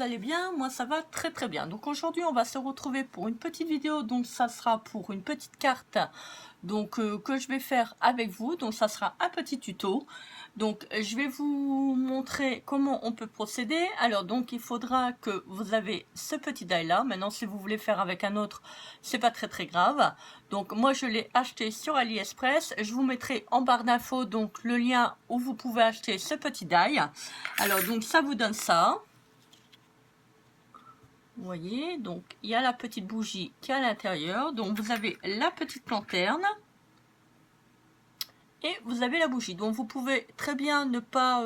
allez bien, moi ça va très très bien. Donc aujourd'hui on va se retrouver pour une petite vidéo, donc ça sera pour une petite carte donc que je vais faire avec vous, donc ça sera un petit tuto. Donc je vais vous montrer comment on peut procéder. Alors donc il faudra que vous avez ce petit die là. Maintenant si vous voulez faire avec un autre, c'est pas très grave. Donc moi je l'ai acheté sur AliExpress. Je vous mettrai en barre d'infos donc le lien où vous pouvez acheter ce petit die. Alors donc ça vous donne ça. Vous voyez, donc il y a la petite bougie qui est à l'intérieur. Donc vous avez la petite lanterne. Et vous avez la bougie. Donc vous pouvez très bien ne pas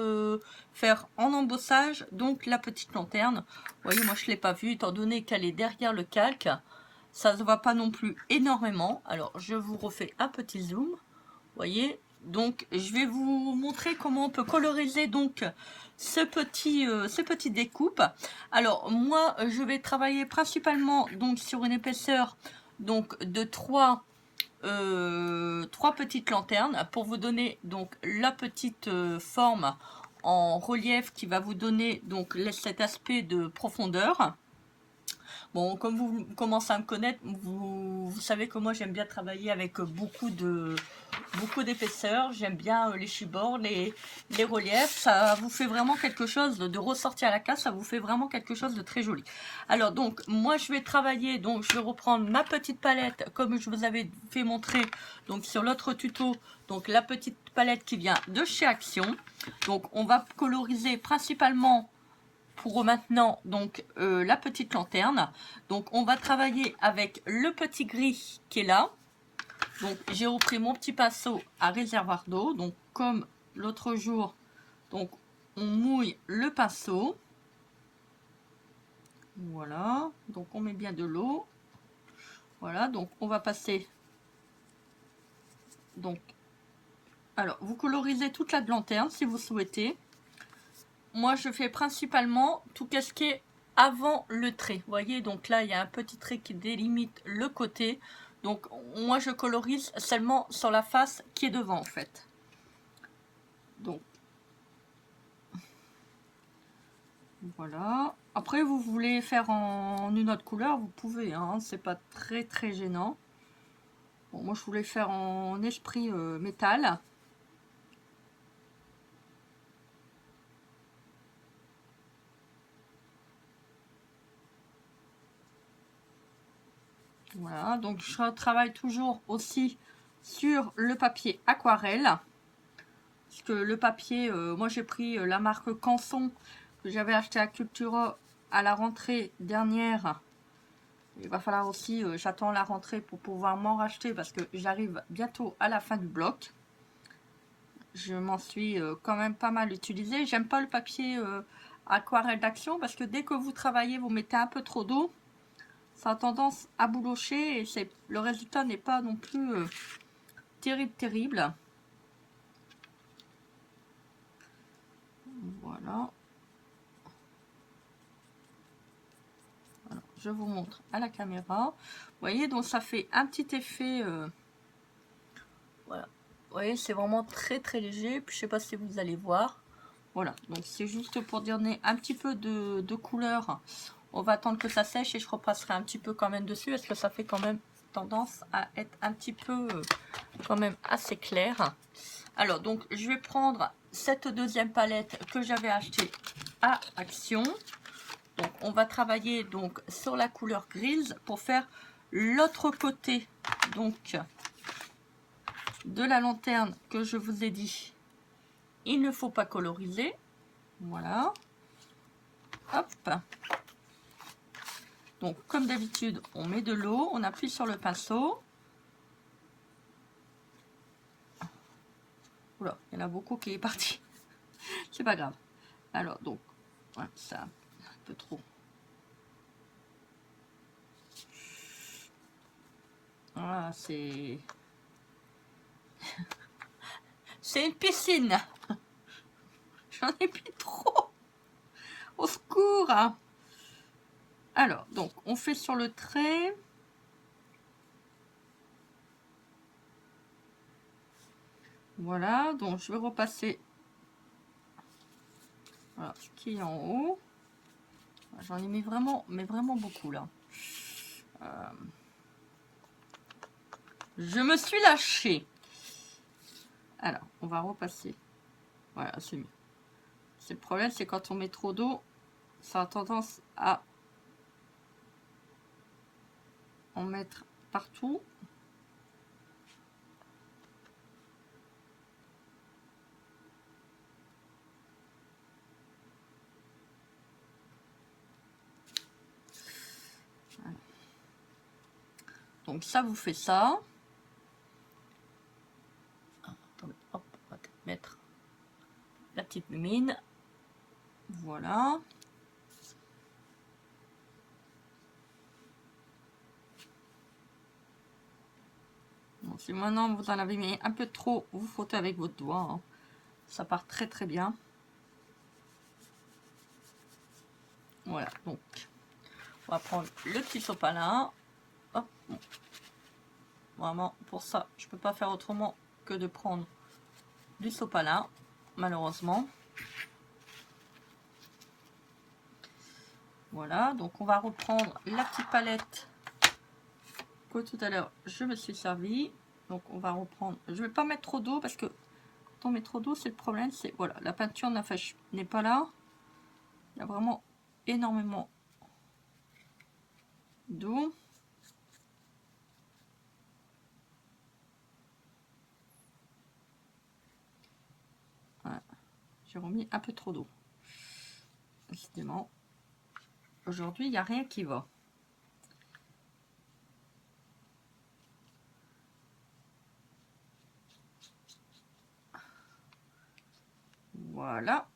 faire en embossage. Donc la petite lanterne. Vous voyez, moi je ne l'ai pas vue étant donné qu'elle est derrière le calque. Ça ne se voit pas non plus énormément. Alors je vous refais un petit zoom. Vous voyez, donc je vais vous montrer comment on peut coloriser donc ces petites découpes. Alors moi je vais travailler principalement donc sur une épaisseur donc de 3 petites lanternes pour vous donner donc la petite forme en relief qui va vous donner donc cet aspect de profondeur. Bon, comme vous commencez à me connaître, vous savez que moi j'aime bien travailler avec beaucoup d'épaisseur. J'aime bien les chibords, les reliefs. Ça vous fait vraiment quelque chose de ressortir à la case. Ça vous fait vraiment quelque chose de très joli. Alors donc, moi je vais travailler, donc je vais reprendre ma petite palette comme je vous avais fait montrer donc sur l'autre tuto. Donc la petite palette qui vient de chez Action. Donc on va coloriser principalement pour maintenant donc la petite lanterne. Donc on va travailler avec le petit gris qui est là. Donc j'ai repris mon petit pinceau à réservoir d'eau. Donc comme l'autre jour, donc on mouille le pinceau. Voilà, donc on met bien de l'eau. Voilà, donc on va passer. Donc alors vous colorisez toute la lanterne si vous souhaitez. Moi je fais principalement tout ce qui est avant le trait. Vous voyez, donc là il y a un petit trait qui délimite le côté. Donc moi je colorise seulement sur la face qui est devant en fait. Donc voilà. Après vous voulez faire en une autre couleur, vous pouvez, hein, c'est pas très gênant. Bon, moi je voulais faire en esprit métal. Voilà, donc je travaille toujours aussi sur le papier aquarelle. Parce que le papier, moi j'ai pris la marque Canson que j'avais acheté à Cultura à la rentrée dernière. Il va falloir aussi, j'attends la rentrée pour pouvoir m'en racheter parce que j'arrive bientôt à la fin du bloc. Je m'en suis quand même pas mal utilisé. J'aime pas le papier aquarelle d'Action parce que dès que vous travaillez, vous mettez un peu trop d'eau. Ça a tendance à boulocher et le résultat n'est pas non plus terrible. Voilà. Alors, je vous montre à la caméra. Vous voyez, donc ça fait un petit effet. Voilà. Vous voyez, c'est vraiment très léger. Puis je sais pas si vous allez voir. Voilà, donc c'est juste pour donner un petit peu de couleur. On va attendre que ça sèche et je repasserai un petit peu quand même dessus parce que ça fait quand même tendance à être un petit peu quand même assez clair. Alors donc je vais prendre cette deuxième palette que j'avais achetée à Action. Donc on va travailler donc sur la couleur grise pour faire l'autre côté donc de la lanterne que je vous ai dit. Il ne faut pas coloriser. Voilà. Hop. Donc, comme d'habitude, on met de l'eau, on appuie sur le pinceau. Oula, il y en a beaucoup qui est parti. C'est pas grave. Alors, donc, ouais, ça, un peu trop. Voilà, c'est... c'est une piscine. J'en ai pris trop. Au secours. Alors, donc, on fait sur le trait. Voilà, donc je vais repasser voilà, ce qui est en haut. J'en ai mis vraiment, mais vraiment beaucoup là. Je me suis lâchée. Alors, on va repasser. Voilà, c'est mieux. Le problème, c'est quand on met trop d'eau, ça a tendance à en mettre partout. Voilà. Donc ça vous fait ça. Attendez, hop, on va mettre la petite mine. Voilà. Bon, si maintenant vous en avez mis un peu trop, vous frottez avec votre doigt. Hein. Ça part très très bien. Voilà, donc on va prendre le petit sopalin. Hop. Vraiment, pour ça, je peux pas faire autrement que de prendre du sopalin, malheureusement. Voilà, donc on va reprendre la petite palette que tout à l'heure je me suis servi. Donc on va reprendre, je vais pas mettre trop d'eau parce que quand on met trop d'eau, c'est le problème, c'est voilà, la peinture n'est pas là. Il y a vraiment énormément d'eau. Voilà. J'ai remis un peu trop d'eau. Décidément, aujourd'hui, il n'y a rien qui va. Voilà.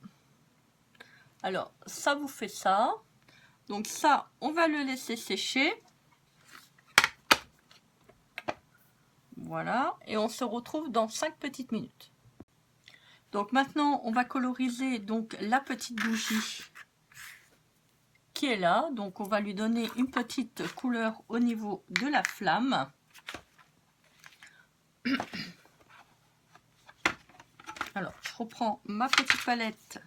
Alors, ça vous fait ça. Donc ça, on va le laisser sécher. Voilà. Et on se retrouve dans 5 petites minutes. Donc maintenant, on va coloriser donc la petite bougie qui est là. Donc on va lui donner une petite couleur au niveau de la flamme. Alors, je reprends ma petite palette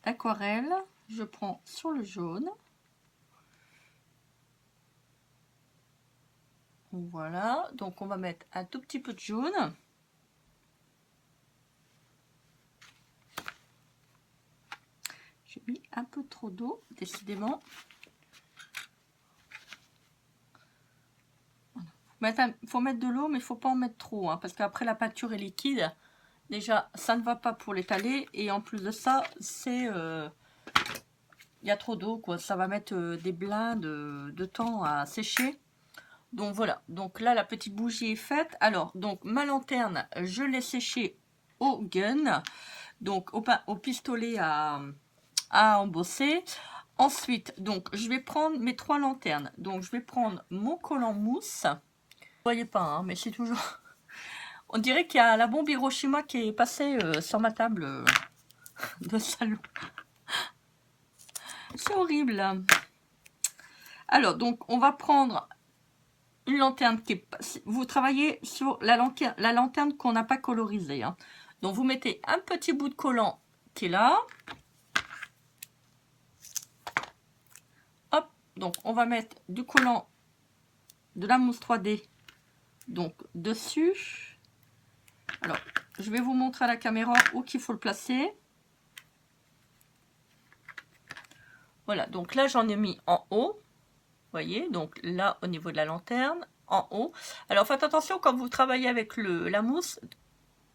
d'aquarelle. Je prends sur le jaune. Voilà. Donc on va mettre un tout petit peu de jaune. J'ai mis un peu trop d'eau, décidément. Il faut mettre de l'eau, mais il ne faut pas en mettre trop, hein, parce qu'après la peinture est liquide. Déjà, ça ne va pas pour l'étaler, et en plus de ça, c'est il y a trop d'eau, quoi. Ça va mettre des blindes de temps à sécher. Donc voilà. Donc là, la petite bougie est faite. Alors, donc ma lanterne, je l'ai séchée au gun, donc au pistolet à embosser. Ensuite, donc je vais prendre mes 3 lanternes. Donc je vais prendre mon collant mousse. Vous voyez pas, hein, mais c'est toujours... On dirait qu'il y a la bombe Hiroshima qui est passée sur ma table de salon. C'est horrible. Alors, donc, on va prendre une lanterne qui est... Vous travaillez sur la lanterne qu'on n'a pas colorisée. Hein. Donc, vous mettez un petit bout de collant qui est là. Hop, donc, on va mettre du collant, de la mousse 3D, donc, dessus. Alors, je vais vous montrer à la caméra où qu'il faut le placer. Voilà, donc là, j'en ai mis en haut. Vous voyez, donc là, au niveau de la lanterne, en haut. Alors, faites attention, quand vous travaillez avec la mousse,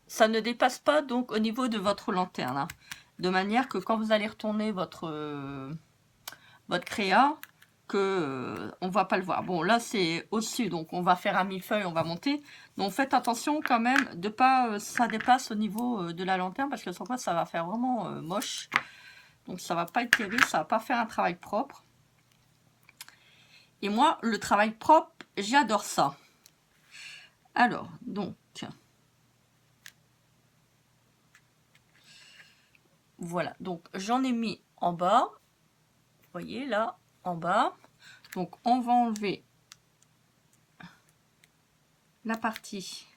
ça ne dépasse pas donc au niveau de votre lanterne. Hein, de manière que quand vous allez retourner votre créa, que on va pas le voir. Bon, là, c'est au-dessus, donc on va faire un millefeuille, on va monter. Donc, faites attention quand même de pas ça dépasse au niveau de la lanterne, parce que sans quoi, ça va faire vraiment moche. Donc, ça va pas être terrible, ça va pas faire un travail propre. Et moi, le travail propre, j'adore ça. Alors, donc, voilà. Donc, j'en ai mis en bas. Vous voyez, là, en bas. Donc, on va enlever la partie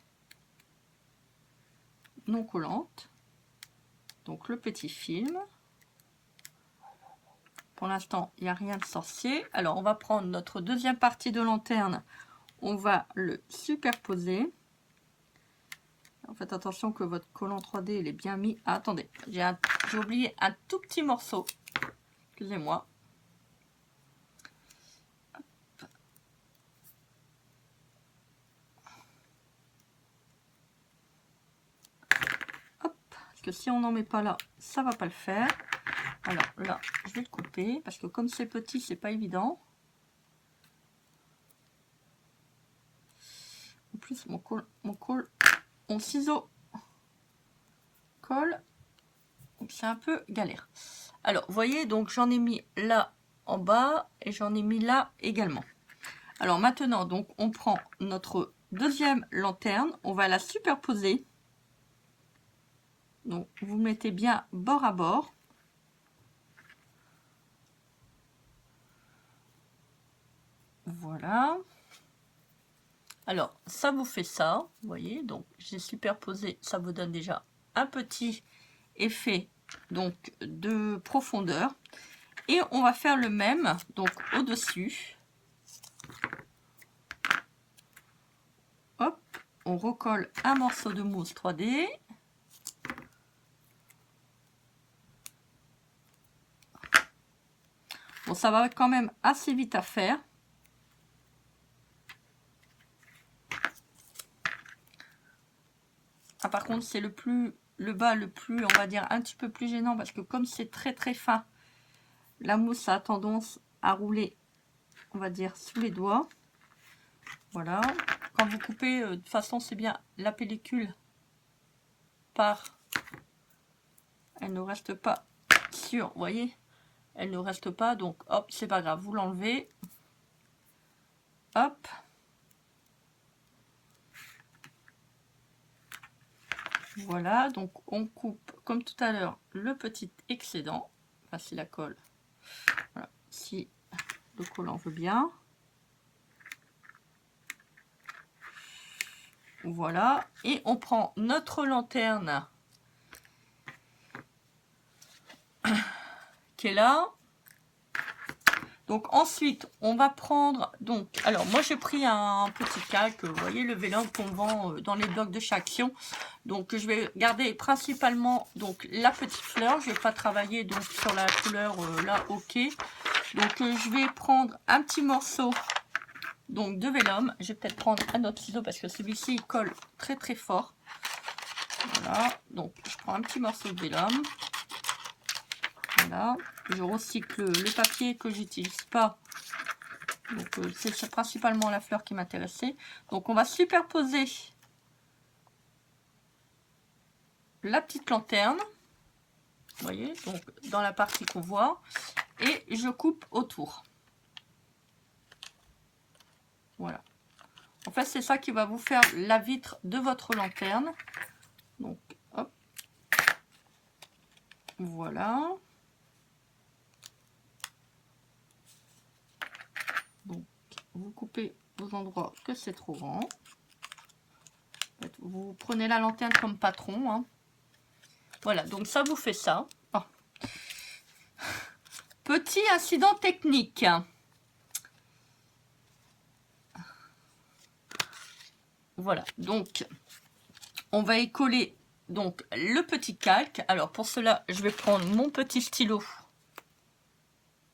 non collante. Donc, le petit film. Pour l'instant, il n'y a rien de sorcier. Alors, on va prendre notre deuxième partie de lanterne. On va le superposer. Faites attention que votre collant 3D il est bien mis. Ah, attendez, j'ai oublié un tout petit morceau. Excusez-moi. Hop, parce que si on n'en met pas là, ça va pas le faire. Alors là, je vais le couper parce que comme c'est petit, c'est pas évident. En plus, mon ciseau colle, donc c'est un peu galère. Alors, vous voyez, donc j'en ai mis là en bas et j'en ai mis là également. Alors maintenant, donc on prend notre deuxième lanterne, on va la superposer. Donc vous mettez bien bord à bord. Voilà. Alors, ça vous fait ça, vous voyez, donc j'ai superposé, ça vous donne déjà un petit effet donc de profondeur. Et on va faire le même, donc au-dessus. Hop, on recolle un morceau de mousse 3D. Bon, ça va quand même assez vite à faire. Ah, par contre, c'est le bas le plus, on va dire, un petit peu plus gênant parce que comme c'est très très fin, la mousse a tendance à rouler, on va dire, sous les doigts. Voilà. Quand vous coupez, de toute façon, c'est bien la pellicule part. Elle ne reste pas sur, vous voyez, elle ne reste pas, donc hop, c'est pas grave, vous l'enlevez. Hop. Voilà, donc on coupe comme tout à l'heure le petit excédent. Enfin, si la colle, voilà, si le collant veut bien. Voilà, et on prend notre lanterne qui est là. Donc ensuite, on va prendre, donc, alors moi j'ai pris un petit calque, vous voyez le vélin qu'on vend dans les blocs de chez Action. Donc je vais garder principalement donc la petite fleur, je vais pas travailler donc sur la couleur là, ok. Donc je vais prendre un petit morceau donc de vélum, je vais peut-être prendre un autre ciseau parce que celui-ci il colle très très fort. Voilà, donc je prends un petit morceau de vélum. Voilà, je recycle le papier que j'utilise pas. Donc c'est principalement la fleur qui m'intéressait. Donc on va superposer la petite lanterne. Vous voyez, donc dans la partie qu'on voit. Et je coupe autour. Voilà. En fait, c'est ça qui va vous faire la vitre de votre lanterne. Donc, hop. Voilà. Donc, vous coupez aux endroits que c'est trop grand. En fait, vous prenez la lanterne comme patron. Hein. Voilà, donc ça vous fait ça. Oh. Petit incident technique. Voilà, donc on va y coller donc le petit calque. Alors pour cela, je vais prendre mon petit stylo.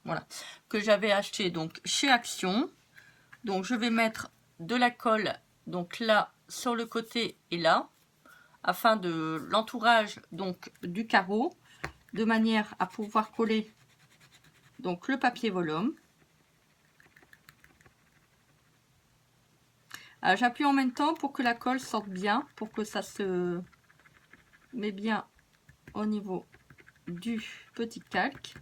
Voilà, que j'avais acheté donc chez Action. Donc je vais mettre de la colle donc là sur le côté et là afin de l'entourage donc du carreau de manière à pouvoir coller donc le papier volume. J'appuie en même temps pour que la colle sorte bien, pour que ça se met bien au niveau du petit calque.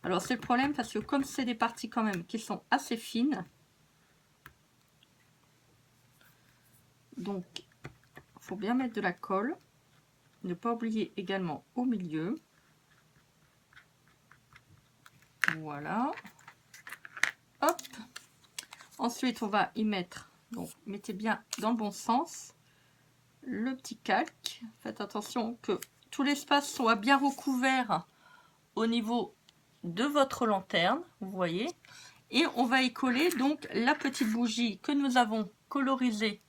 Alors c'est le problème parce que comme c'est des parties quand même qui sont assez fines, donc il faut bien mettre de la colle. Ne pas oublier également au milieu. Voilà. Hop. Ensuite on va y mettre, donc mettez bien dans le bon sens, le petit calque. Faites attention que tout l'espace soit bien recouvert au niveau de votre lanterne, vous voyez, et on va y coller donc la petite bougie que nous avons colorisée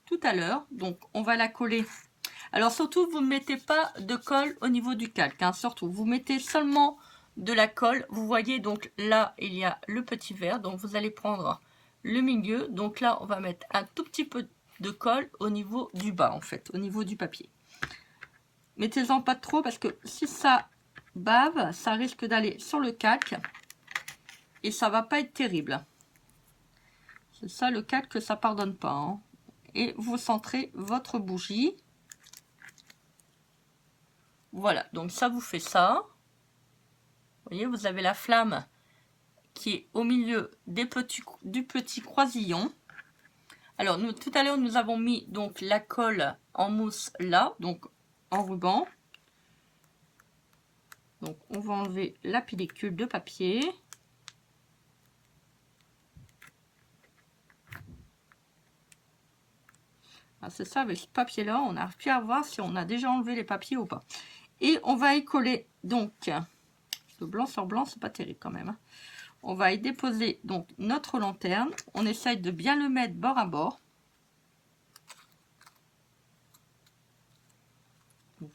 tout à l'heure. Donc on va la coller. Alors surtout, vous ne mettez pas de colle au niveau du calque, hein, surtout, vous mettez seulement de la colle. Vous voyez, donc là, il y a le petit verre, donc vous allez prendre le milieu. Donc là, on va mettre un tout petit peu de colle au niveau du bas, en fait, au niveau du papier. Mettez-en pas trop, parce que si ça bave, ça risque d'aller sur le calque, et ça va pas être terrible. C'est ça, le calque, ça pardonne pas, hein. Et vous centrez votre bougie. Voilà, donc ça vous fait ça. Vous voyez, vous avez la flamme qui est au milieu du petit croisillon. Alors, nous, tout à l'heure, nous avons mis donc la colle en mousse là, donc en ruban. Donc, on va enlever la pellicule de papier. Ah, c'est ça, avec ce papier-là, on n'arrive plus à voir si on a déjà enlevé les papiers ou pas. Et on va y coller, donc, le blanc sur blanc, c'est pas terrible quand même, hein. On va y déposer donc notre lanterne. On essaye de bien le mettre bord à bord.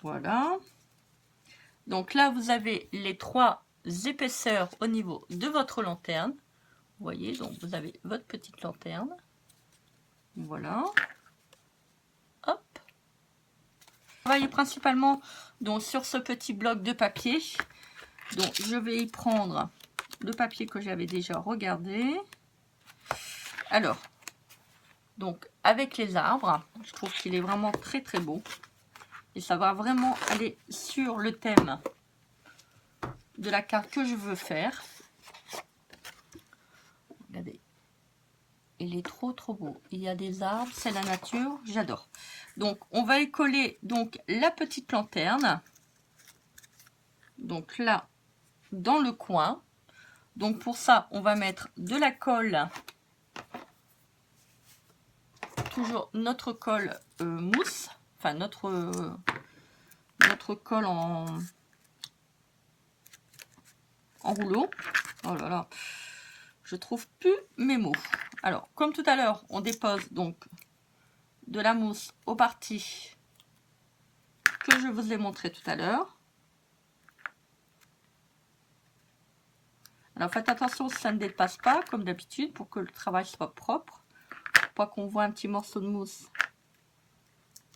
Voilà. Donc là, vous avez les 3 épaisseurs au niveau de votre lanterne. Vous voyez, donc vous avez votre petite lanterne. Voilà. Hop. Travailler principalement donc sur ce petit bloc de papier. Donc je vais y prendre le papier que j'avais déjà regardé. Alors, donc avec les arbres, je trouve qu'il est vraiment très très beau. Et ça va vraiment aller sur le thème de la carte que je veux faire. Regardez, il est trop trop beau. Il y a des arbres, c'est la nature, j'adore. Donc on va y coller donc la petite lanterne. Donc là, dans le coin. Donc pour ça, on va mettre de la colle. Toujours notre colle mousse. Enfin notre colle en rouleau. Oh là là, je trouve plus mes mots. Alors, comme tout à l'heure, on dépose donc de la mousse aux parties que je vous ai montré tout à l'heure. Alors, faites attention si ça ne dépasse pas, comme d'habitude, pour que le travail soit propre. Pas qu'on voit un petit morceau de mousse.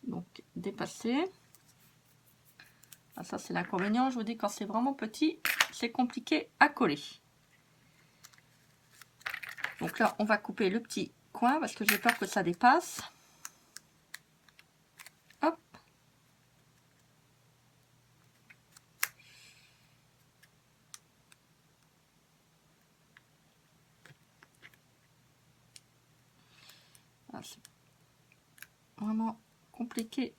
Donc, dépasser. Ah, ça, c'est l'inconvénient. Je vous dis, quand c'est vraiment petit, c'est compliqué à coller. Donc là, on va couper le petit coin parce que j'ai peur que ça dépasse. Hop. Ah, c'est vraiment compliqué.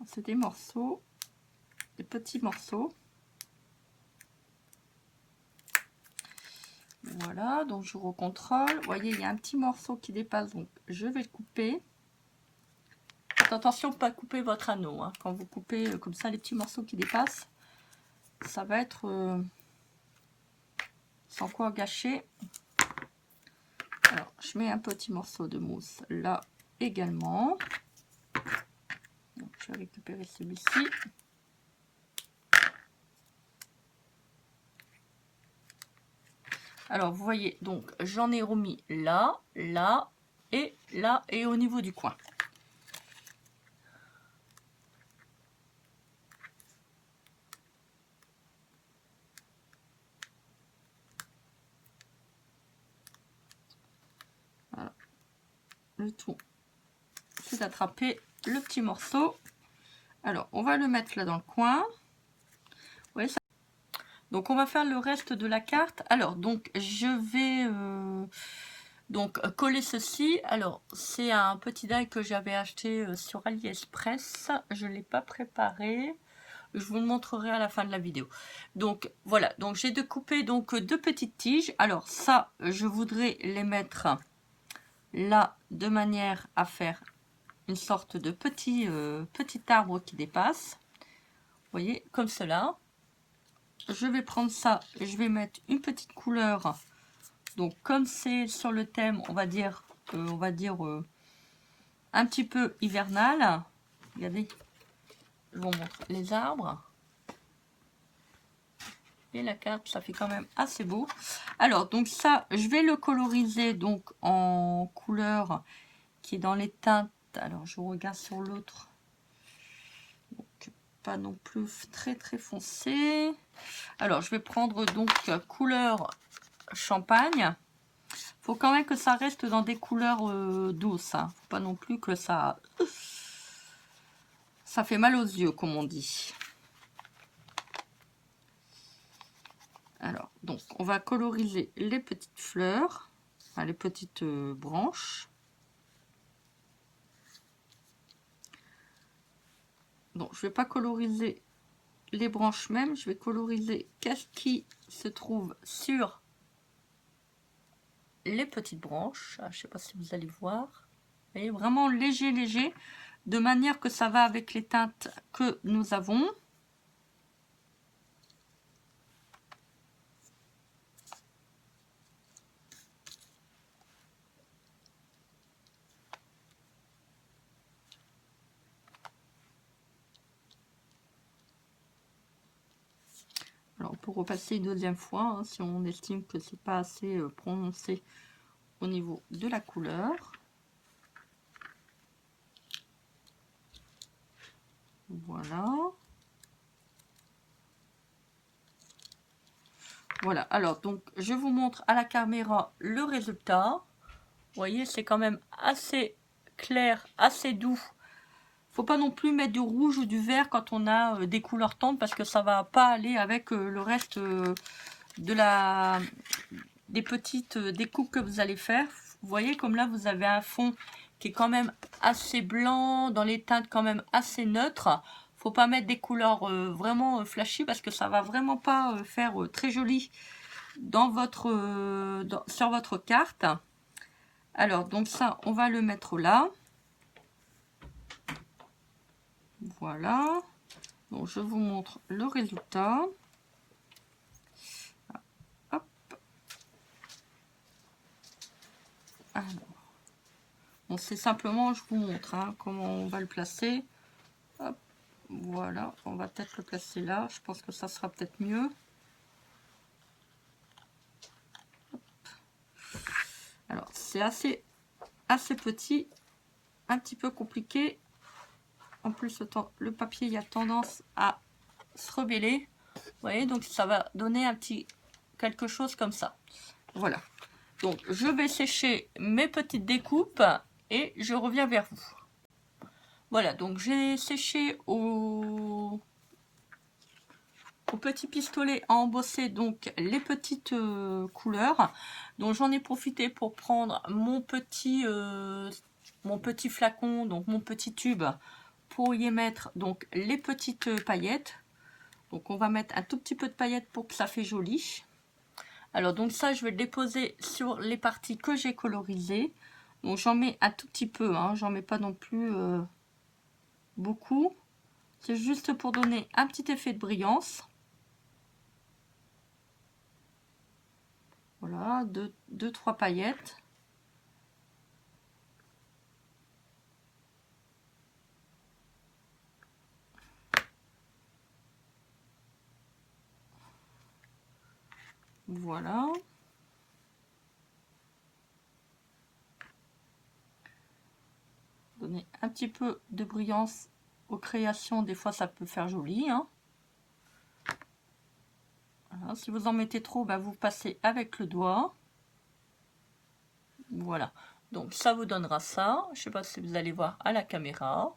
C'est des morceaux, des petits morceaux. Voilà, donc je recontrôle. Vous voyez, il y a un petit morceau qui dépasse, donc je vais le couper. Faites attention de ne pas couper votre anneau, hein. Quand vous coupez comme ça les petits morceaux qui dépassent, ça va être sans quoi gâcher. Alors, je mets un petit morceau de mousse là également. Donc, je vais récupérer celui-ci. Alors, vous voyez, donc j'en ai remis là, là et au niveau du coin. Voilà. Le tout, c'est d'attraper le petit morceau. Alors, on va le mettre là dans le coin. Vous voyez, ça... Donc, on va faire le reste de la carte. Alors, donc, je vais donc coller ceci. Alors, c'est un petit die que j'avais acheté sur AliExpress. Je ne l'ai pas préparé. Je vous le montrerai à la fin de la vidéo. Donc, voilà. Donc, j'ai découpé donc 2 petites tiges. Alors, ça, je voudrais les mettre là de manière à faire une sorte de petit arbre qui dépasse. Vous voyez, comme cela. je vais prendre ça et je vais mettre une petite couleur. Donc comme c'est sur le thème, on va dire un petit peu hivernal. Regardez, je vous montre les arbres. Et la carte, ça fait quand même assez beau. Alors, donc ça, je vais le coloriser donc en couleur qui est dans les teintes. Alors, je regarde sur l'autre. Donc, pas non plus très très foncé. Alors, je vais prendre donc couleur champagne. Faut quand même que ça reste dans des couleurs douces. Hein. Faut pas non plus que ça fait mal aux yeux, comme on dit. Alors, donc, on va coloriser les petites fleurs, enfin, les petites branches. Donc, je vais pas coloriser les branches même, je vais coloriser qu'est-ce qui se trouve sur les petites branches. Ah, je sais pas si vous allez voir. Vous voyez, vraiment léger, léger, de manière que ça va avec les teintes que nous avons. Alors, on peut repasser une deuxième fois hein, si on estime que c'est pas assez prononcé au niveau de la couleur. Voilà. Voilà. Alors, donc, je vous montre à la caméra le résultat. Vous voyez, c'est quand même assez clair, assez doux. Faut pas non plus mettre du rouge ou du vert quand on a des couleurs tendres parce que ça va pas aller avec le reste des petites découpes que vous allez faire. Vous voyez comme là vous avez un fond qui est quand même assez blanc, dans les teintes quand même assez neutres. Faut pas mettre des couleurs vraiment flashy parce que ça va vraiment pas faire très joli dans sur votre carte. Alors donc ça on va le mettre là. Voilà. Donc, je vous montre le résultat. Hop. Alors, bon, c'est simplement, je vous montre hein, comment on va le placer. Hop. Voilà, on va peut-être le placer là. Je pense que ça sera peut-être mieux. Hop. Alors, c'est assez petit, un petit peu compliqué. En plus, le papier, il y a tendance à se rebeller. Vous voyez, donc ça va donner un petit quelque chose comme ça. Voilà. Donc, je vais sécher mes petites découpes et je reviens vers vous. Voilà, donc j'ai séché au petit pistolet à embosser donc les petites couleurs. Donc j'en ai profité pour prendre mon petit flacon, donc mon petit tube, pour y mettre donc les petites paillettes. Donc on va mettre un tout petit peu de paillettes pour que ça fait joli. Alors donc ça je vais le déposer sur les parties que j'ai colorisées. Donc j'en mets un tout petit peu, hein, j'en mets pas non plus beaucoup. C'est juste pour donner un petit effet de brillance. Voilà, deux, trois paillettes. Voilà. Donner un petit peu de brillance aux créations, des fois ça peut faire joli. Hein. Voilà. Si vous en mettez trop, bah, vous passez avec le doigt. Voilà. Donc ça vous donnera ça. Je ne sais pas si vous allez voir à la caméra.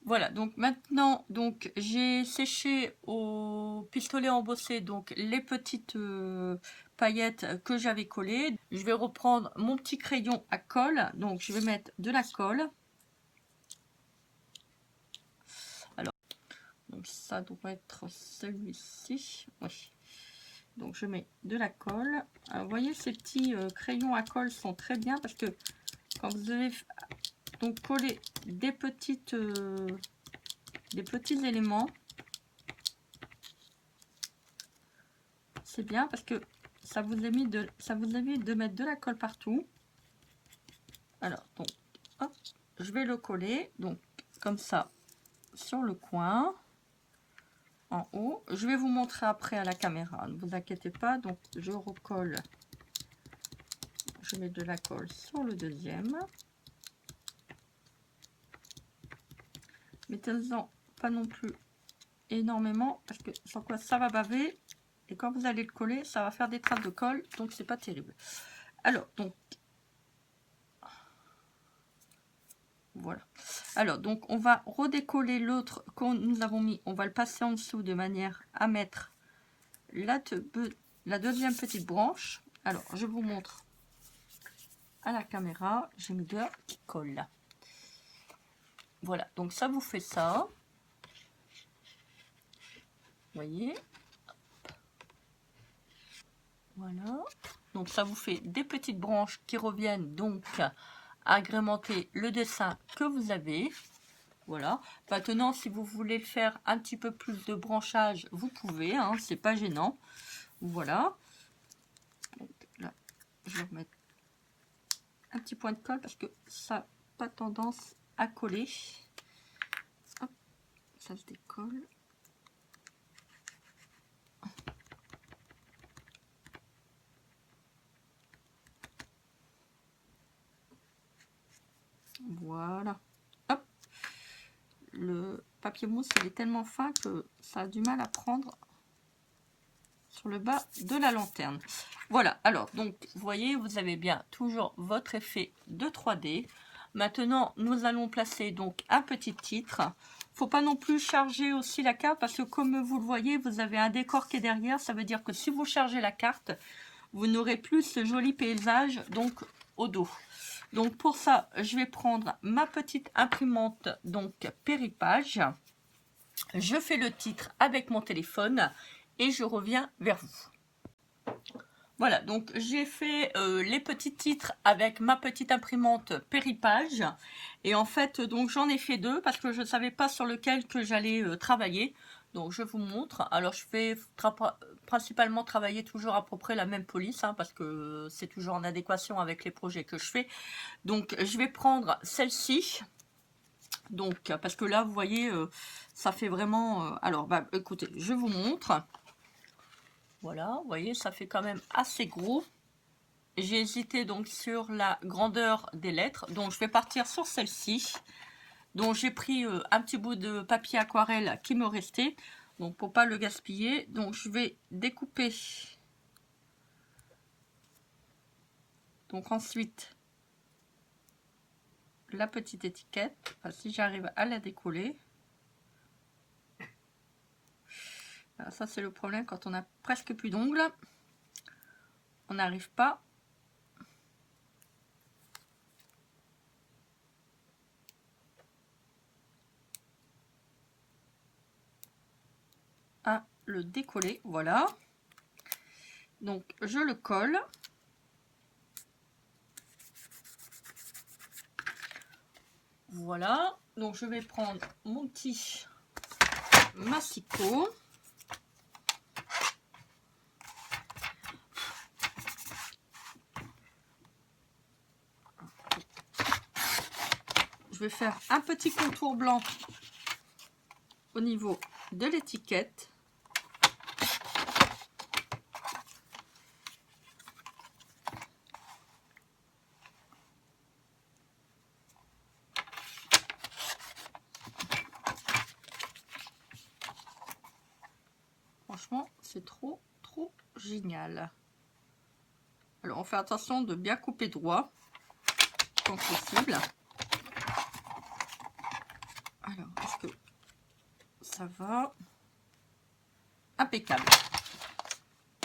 Voilà, donc maintenant, donc j'ai séché au pistolet embossé donc les petites paillettes que j'avais collées. Je vais reprendre mon petit crayon à colle, donc je vais mettre de la colle. Alors, donc ça doit être celui-ci, oui. Donc je mets de la colle. Alors, vous voyez, ces petits crayons à colle sont très bien parce que quand vous avez donc coller des petites des petits éléments. C'est bien parce que ça vous évite de mettre de la colle partout. Alors, donc, hop, je vais le coller, donc, comme ça, sur le coin, en haut. Je vais vous montrer après à la caméra, ne vous inquiétez pas. Donc, je recolle, je mets de la colle sur le deuxième. Mettez-en pas non plus énormément, parce que sans quoi ça va baver. Et quand vous allez le coller, ça va faire des traces de colle, donc c'est pas terrible. Alors, donc, voilà. Alors, donc, on va redécoller l'autre que nous avons mis. On va le passer en dessous de manière à mettre la deuxième petite branche. Alors, je vous montre à la caméra. J'ai mis deux qui collent là. Voilà, donc ça vous fait ça. Vous voyez? Voilà. Donc, ça vous fait des petites branches qui reviennent donc agrémenter le dessin que vous avez. Voilà. Maintenant, si vous voulez le faire un petit peu plus de branchage, vous pouvez, hein, c'est pas gênant. Voilà. Donc, là, je vais remettre un petit point de colle parce que ça n'a pas tendance à coller. Hop, ça se décolle. Voilà. Hop. Le papier mousse, il est tellement fin que ça a du mal à prendre sur le bas de la lanterne. Voilà. Alors, donc, vous voyez, vous avez bien toujours votre effet de 3D. Maintenant, nous allons placer donc un petit titre. Faut pas non plus charger aussi la carte parce que comme vous le voyez, vous avez un décor qui est derrière. Ça veut dire que si vous chargez la carte, vous n'aurez plus ce joli paysage donc au dos. Donc pour ça, je vais prendre ma petite imprimante donc Péripage. Je fais le titre avec mon téléphone et je reviens vers vous. Voilà, donc j'ai fait les petits titres avec ma petite imprimante Péripage. Et en fait, donc j'en ai fait deux parce que je ne savais pas sur lequel que j'allais travailler. Donc je vous montre. Alors je fais principalement travailler toujours à peu près la même police, hein, parce que c'est toujours en adéquation avec les projets que je fais. Donc je vais prendre celle-ci. Donc parce que là, vous voyez, ça fait vraiment... alors, bah, écoutez, je vous montre. Voilà, vous voyez, ça fait quand même assez gros. J'ai hésité donc sur la grandeur des lettres. Donc, je vais partir sur celle-ci. Donc, j'ai pris un petit bout de papier aquarelle qui me restait. Donc, pour pas le gaspiller. Donc, je vais découper. Donc, ensuite, la petite étiquette. Enfin, si j'arrive à la décoller. Alors, ça, c'est le problème quand on a presque plus d'ongles. On n'arrive pas à le décoller. Voilà. Donc, je le colle. Voilà. Donc, je vais prendre mon petit massicot. Je vais faire un petit contour blanc au niveau de l'étiquette. Franchement, c'est trop génial. Alors, on fait attention de bien couper droit, quand possible. Alors, est-ce que ça va? Impeccable.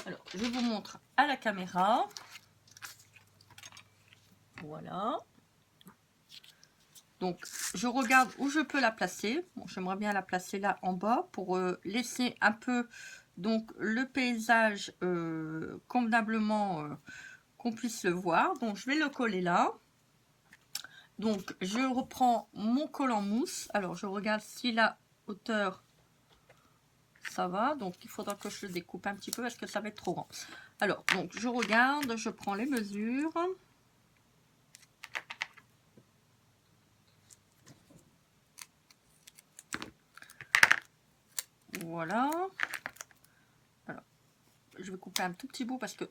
Alors, je vous montre à la caméra. Voilà. Donc, je regarde où je peux la placer. Bon, j'aimerais bien la placer là en bas pour laisser un peu donc le paysage convenablement qu'on puisse le voir. Donc, je vais le coller là. Donc, je reprends mon collant mousse. Alors, je regarde s'il a hauteur, ça va. Donc il faudra que je le découpe un petit peu parce que ça va être trop grand. Alors, donc je regarde, je prends les mesures. Voilà. Alors, je vais couper un tout petit bout parce que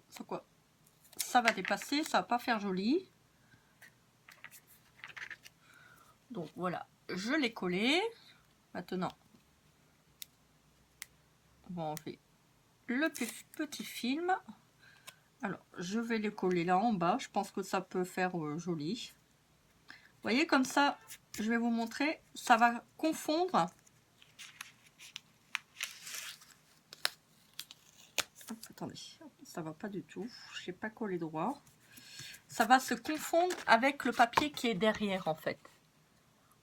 ça va dépasser, ça va pas faire joli. Donc voilà, je l'ai collé. Maintenant, on va enlever le petit film. Alors, je vais le coller là en bas. Je pense que ça peut faire joli. Vous voyez, comme ça, je vais vous montrer. Ça va confondre. Hop, attendez, ça va pas du tout. Je n'ai pas collé droit. Ça va se confondre avec le papier qui est derrière, en fait.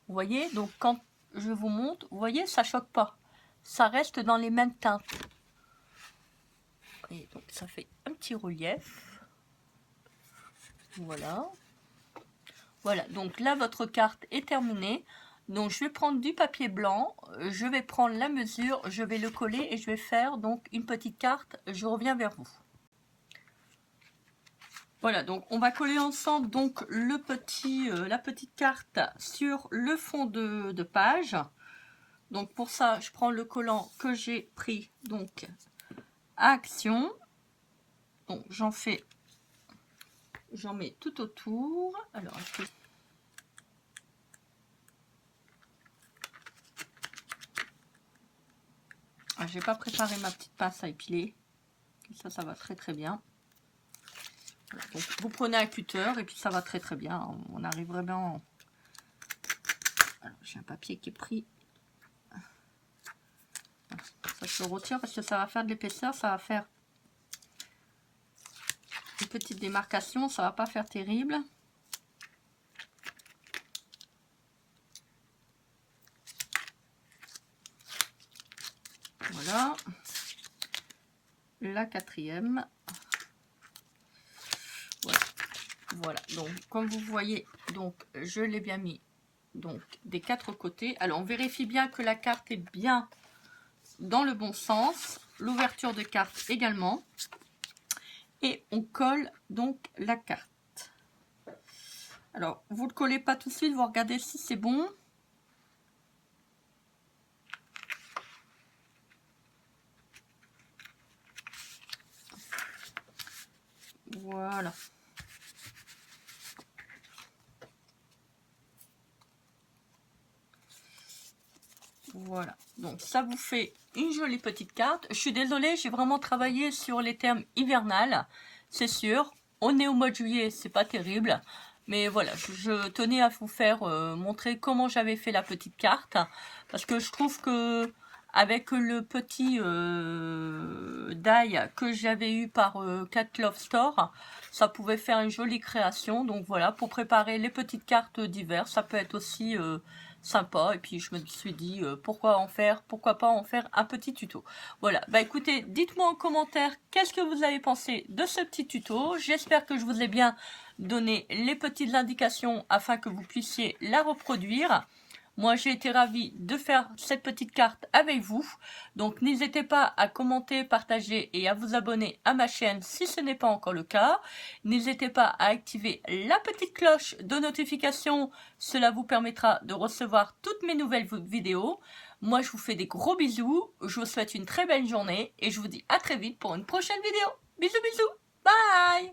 Vous voyez, donc quand je vous montre, vous voyez, ça choque pas. Ça reste dans les mêmes teintes. Et donc ça fait un petit relief. Voilà. Voilà, donc là votre carte est terminée. Donc je vais prendre du papier blanc, je vais prendre la mesure, je vais le coller et je vais faire donc une petite carte. Je reviens vers vous. Voilà, donc on va coller ensemble donc la petite carte sur le fond de page. Donc pour ça, je prends le collant que j'ai pris donc à Action. Donc j'en mets tout autour. Alors j'ai pas préparé ma petite pince à épiler. Ça va très très bien. Voilà, donc vous prenez un cutter et puis ça va très très bien. On arrive vraiment. Alors j'ai un papier qui est pris. Ça je le retire parce que ça va faire de l'épaisseur, ça va faire une petite démarcation, ça va pas faire terrible. Voilà. La quatrième. Voilà. Donc comme vous voyez, donc je l'ai bien mis donc des quatre côtés. Alors on vérifie bien que la carte est bien dans le bon sens, l'ouverture de carte également, et on colle donc la carte. Alors vous le collez pas tout de suite, vous regardez si c'est bon. Voilà. Voilà, donc ça vous fait une jolie petite carte. Je suis désolée, j'ai vraiment travaillé sur les termes hivernales, c'est sûr. On est au mois de juillet, c'est pas terrible. Mais voilà, je tenais à vous faire montrer comment j'avais fait la petite carte. Parce que je trouve que avec le petit die que j'avais eu par Cat Love Store, ça pouvait faire une jolie création. Donc voilà, pour préparer les petites cartes d'hiver, ça peut être aussi sympa. Et puis je me suis dit pourquoi pas en faire un petit tuto. Voilà, bah écoutez, dites-moi en commentaire qu'est-ce que vous avez pensé de ce petit tuto. J'espère que je vous ai bien donné les petites indications afin que vous puissiez la reproduire. Moi, j'ai été ravie de faire cette petite carte avec vous. Donc, n'hésitez pas à commenter, partager et à vous abonner à ma chaîne si ce n'est pas encore le cas. N'hésitez pas à activer la petite cloche de notification. Cela vous permettra de recevoir toutes mes nouvelles vidéos. Moi, je vous fais des gros bisous. Je vous souhaite une très belle journée et je vous dis à très vite pour une prochaine vidéo. Bisous, bisous. Bye!